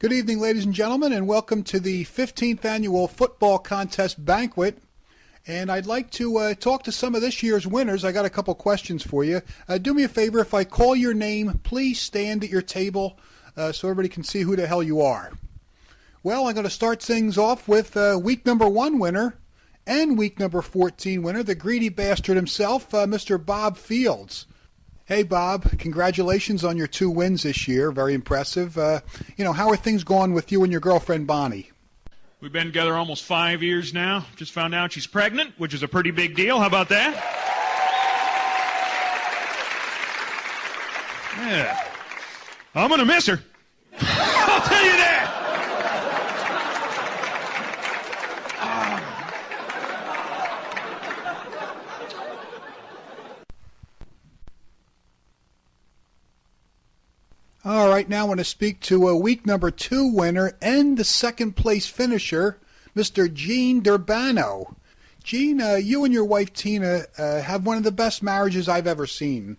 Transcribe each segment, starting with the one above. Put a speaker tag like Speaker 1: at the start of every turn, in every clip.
Speaker 1: Good evening, ladies and gentlemen, and welcome to the 15th Annual Football Contest Banquet. And I'd like to talk to some of this year's winners. I got a couple questions for you. Do me a favor, if I call your name, please stand at your table so everybody can see who the hell you are. Well, I'm going to start things off with week number 1 winner and week number 14 winner, the greedy bastard himself, Mr. Bob Fields. Hey, Bob, congratulations on your 2 wins this year. Very impressive. How are things going with you and your girlfriend, Bonnie?
Speaker 2: We've been together almost 5 years now. Just found out she's pregnant, which is a pretty big deal. How about that? Yeah. I'm going to miss her. I'll tell you that.
Speaker 1: All right, now I want to speak to a week number 2 winner and the second place finisher, Mr. Gene Durbano. Gene, you and your wife Tina have one of the best marriages I've ever seen.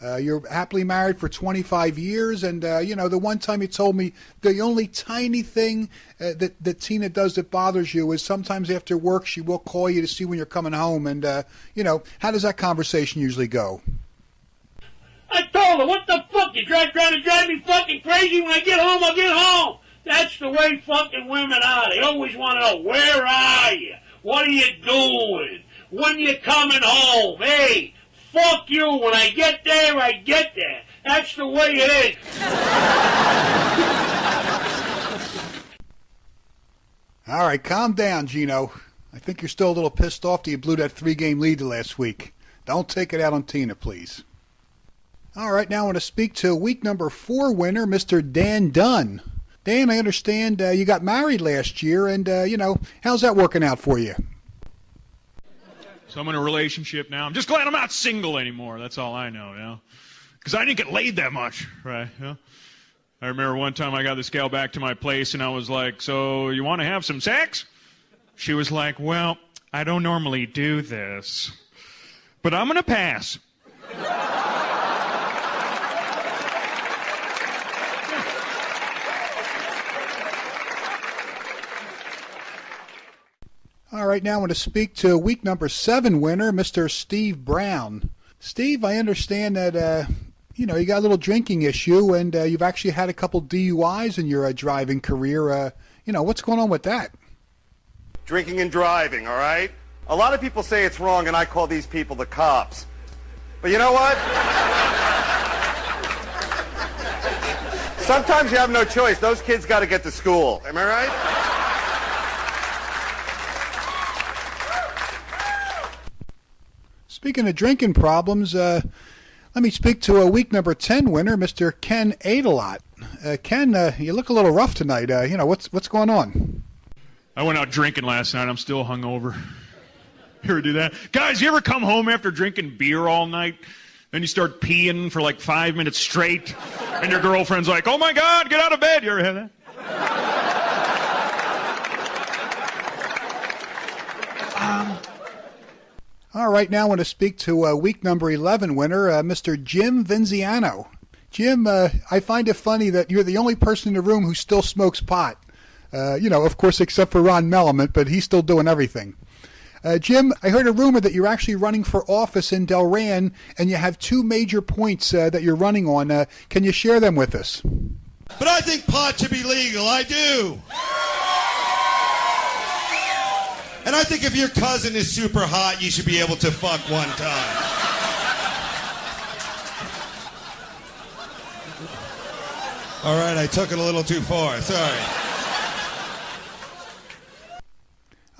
Speaker 1: You're happily married for 25 years, and the one time you told me the only tiny thing that Tina does that bothers you is sometimes after work she will call you to see when you're coming home, and how does that conversation usually go?
Speaker 3: I told her, what the fuck? You're trying to drive me fucking crazy? When I get home, I'll get home. That's the way fucking women are. They always want to know, where are you? What are you doing? When you coming home? Hey, fuck you. When I get there, I get there. That's the way it is.
Speaker 1: All right, calm down, Gino. I think you're still a little pissed off that you blew that 3-game lead last week. Don't take it out on Tina, please. All right, now I want to speak to week number 4 winner, Mr. Dan Dunn. Dan, I understand you got married last year, and, how's that working out for you?
Speaker 2: So I'm in a relationship now. I'm just glad I'm not single anymore. That's all I know, Because I didn't get laid that much, right? I remember one time I got this gal back to my place, and I was like, so you want to have some sex? She was like, well, I don't normally do this, but I'm going to pass.
Speaker 1: All right, now I want to speak to week number 7 winner, Mr. Steve Brown. Steve, I understand that, you got a little drinking issue, and you've actually had a couple DUIs in your driving career. What's going on with that?
Speaker 4: Drinking and driving, all right? A lot of people say it's wrong, and I call these people the cops. But you know what? Sometimes you have no choice. Those kids got to get to school. Am I right?
Speaker 1: Speaking of drinking problems, let me speak to a week number 10 winner, Mr. Ken Adelot. Ken, you look a little rough tonight. What's going on?
Speaker 2: I went out drinking last night. I'm still hungover. You ever do that? Guys, you ever come home after drinking beer all night, and you start peeing for like 5 minutes straight, and your girlfriend's like, oh my God, get out of bed. You ever had that?
Speaker 1: All right, now I want to speak to week number 11 winner, Mr. Jim Vinziano. Jim, I find it funny that you're the only person in the room who still smokes pot. Of course, except for Ron Melliment, but he's still doing everything. Jim, I heard a rumor that you're actually running for office in Delran, and you have 2 major points that you're running on. Can you share them with us?
Speaker 5: But I think pot should be legal. I do. And I think if your cousin is super hot, you should be able to fuck one time. All right, I took it a little too far. Sorry.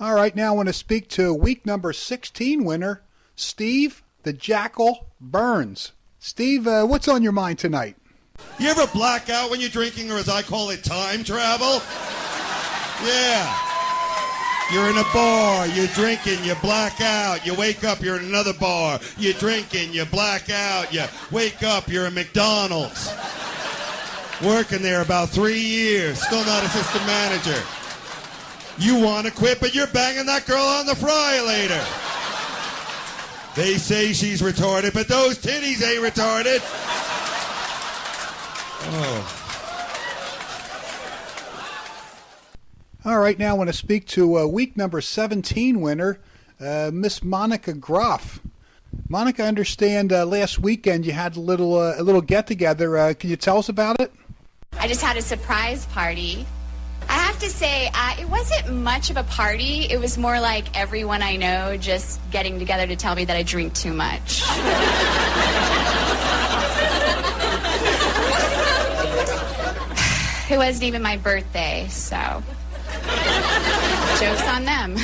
Speaker 1: All right, now I want to speak to week number 16 winner, Steve the Jackal Burns. Steve, what's on your mind tonight?
Speaker 5: You ever black out when you're drinking, or as I call it, time travel? Yeah. You're in a bar, you're drinking, you black out, you wake up, you're in another bar, you're drinking, you black out, you wake up, you're at McDonald's. Working there about 3 years, still not assistant manager. You want to quit, but you're banging that girl on the fry later. They say she's retarded, but those titties ain't retarded. Oh.
Speaker 1: All right, now I want to speak to week number 17 winner, Miss Monica Groff. Monica, I understand last weekend you had a little get-together. Can you tell us about it?
Speaker 6: I just had a surprise party. I have to say, it wasn't much of a party. It was more like everyone I know just getting together to tell me that I drink too much. It wasn't even my birthday, so joke's on them.